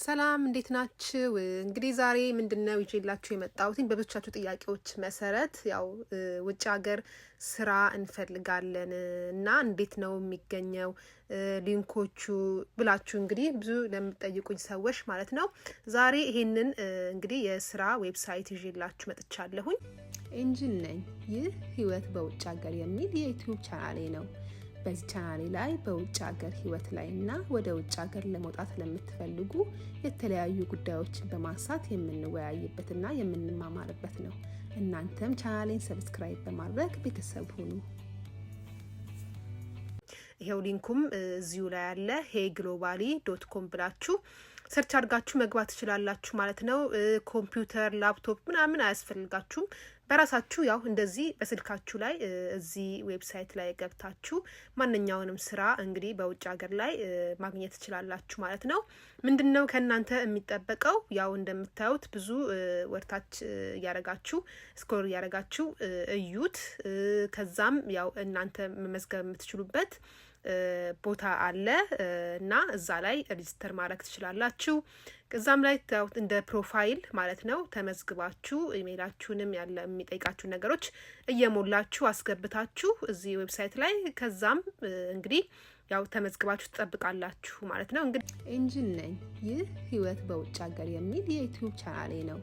ሰላም እንዴት ናችሁ? እንግዲህ ዛሬ ምንድነው ይዤላችሁ የመጣሁት በብዙዎቻችሁ ጥያቄዎች መሰረት ያው ውጭ ሀገር ስራ እንፈልጋለን እና እንዴት ነው የሚገኘው ሊንኮቹ ብላችሁ እንግዲህ ብዙ ለምትጠይቁኝ ሰዎች ማለት ነው ዛሬ ይሄንን እንግዲህ የስራ ዌብሳይት ይዤላችሁ መጥቻለሁኝ። ኤንጅል ነኝ። ይህ ህይወት በውጭ ሀገር የሚል የዩቲዩብ ቻናሌ ነው። በዚህ ቻናሌ ላይ በውጭ ሀገር ህይወት ላይ እና ወደ ውጭ ሀገር ለመውጣት ለምትፈልጉ የተለያዩ ጉዳዮችን በማንሳት የምንወያይበትና የምንማማርበት ነው። እናንተም ቻናሌን ሰብስክራይብ በማድረግ ቤተሰብ ሁኑ። ይሄው ሊንኩም እዚሁ ላይ ያለ heglobally.com ብላችሁ ሰርች አድርጋችሁ መግባት ትችላላችሁ ማለት ነው። ኮምፒውተር ላፕቶፕ ምናምን አያስፈልጋችሁም። በራሳችሁ ያው እንደዚህ በስልካችሁ ላይ እዚህ ዌብሳይት ላይ ገብታችሁ ማንኛውንም ስራ እንግዲህ በውጭ ሀገር ላይ ማግኘት ትችላላችሁ ማለት ነው። ምንድነው ከናንተ የሚጠበቀው? ያው እንደምታዩት ብዙ ወርታች ያረጋችሁ ስክሮል ያረጋችሁ እዩት። ከዛም ያው እናንተ መመዝገብ የምትችሉበት ቦታ አለ እና እዛ ላይ ሬጂስተር ማድረግ ትችላላችሁ። ከዛም ላይ እንደ ፕሮፋይል ማለት ነው ተመዝግባችሁ ኢሜይላችሁንም ያለ የሚጠይቃችሁ ነገሮች እየሞላችሁ አስገብታችሁ እዚህ ዌብሳይት ላይ ከዛም እንግዲህ ያው ተመዝግባችሁ ትጠብቃላችሁ ማለት ነው። እንግዲህ ኤንጅል ነኝ። ይህ ህይወት በውጭ ሀገር የሚል የዩቲዩብ ቻናሌ ነው።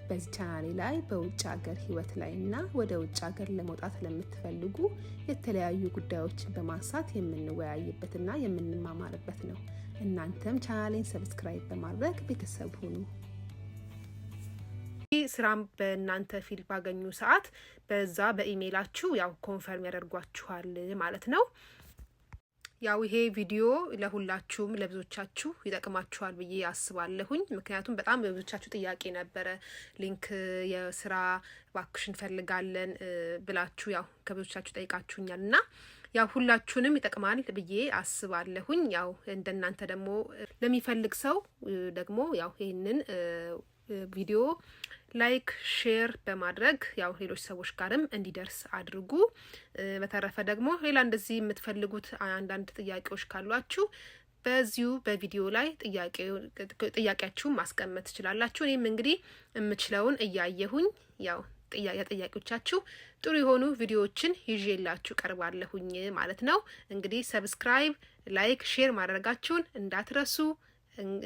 በዚህ ቻናሌ ላይ በውጭ ሀገር ህይወት ላይ እና ወደ ውጭ ሀገር ለመውጣት ለምትፈልጉ የተለያዩ ጉዳዮችን በማንሳት የምንወያይበትና የምንማማርበት ነው። እናንተም ቻናሌን ሰብስክራይብ በማድረግ ቤተሰብ ሁኑ። ስራም በእናንተ ፊልድ ባገኙ ሰዓት በዛ በኢሜይላችሁ ያው ኮንፈርም ያደርጓችኋል ማለት ነው። ያው ይሄ ቪዲዮ ለሁላችሁም ለብዙዎቻችሁ ይጠቅማችኋል ብዬ አስባለሁኝ። ምክንያቱም በጣም በብዙዎቻችሁ ጥያቄ ነበረ ሊንክ የስራ ባክሽን ፈልጋለን ብላችሁ ያው ከብዙዎቻችሁ ጠይቃችሁኛል እና ያው ሁላችሁንም ይጠቅማል ብዬ አስባለሁኝ። ያው እንደናንተ ደግሞ ለሚፈልግ ሰው ደግሞ ያው ይሄንን ቪዲዮ ላይክ ሼር በማድረግ ያው ሌሎች ሰዎች ጋርም እንዲደርስ አድርጉ። በተረፈ ደግሞ ሌላ እንደዚህ የምትፈልጉት አንዳንድ ጥያቄዎች ካሏችሁ በዚሁ በቪዲዮ ላይ ጥያቄያችሁን ማስቀመጥ ትችላላችሁ። እኔም እንግዲህ የምችለውን እያየሁኝ ያው ጥያቄዎቻችሁ ጥሩ የሆኑ ቪዲዮዎችን ይዤላችሁ ቀርባለሁኝ ማለት ነው። እንግዲህ ሰብስክራይብ ላይክ ሼር ማድረጋችሁን እንዳትረሱ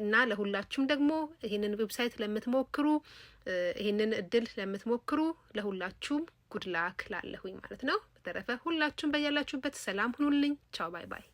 እና ለሁላችሁም ደግሞ ይሄንን ዌብሳይት ለምትሞክሩ ይሄንን እድል ለምትሞክሩ ለሁላችሁም ጉድ ላክ ላለሁኝ ማለት ነው። በተረፈ ሁላችሁም በያላችሁበት ሰላም ሁኑልኝ። ቻው ባይ ባይ።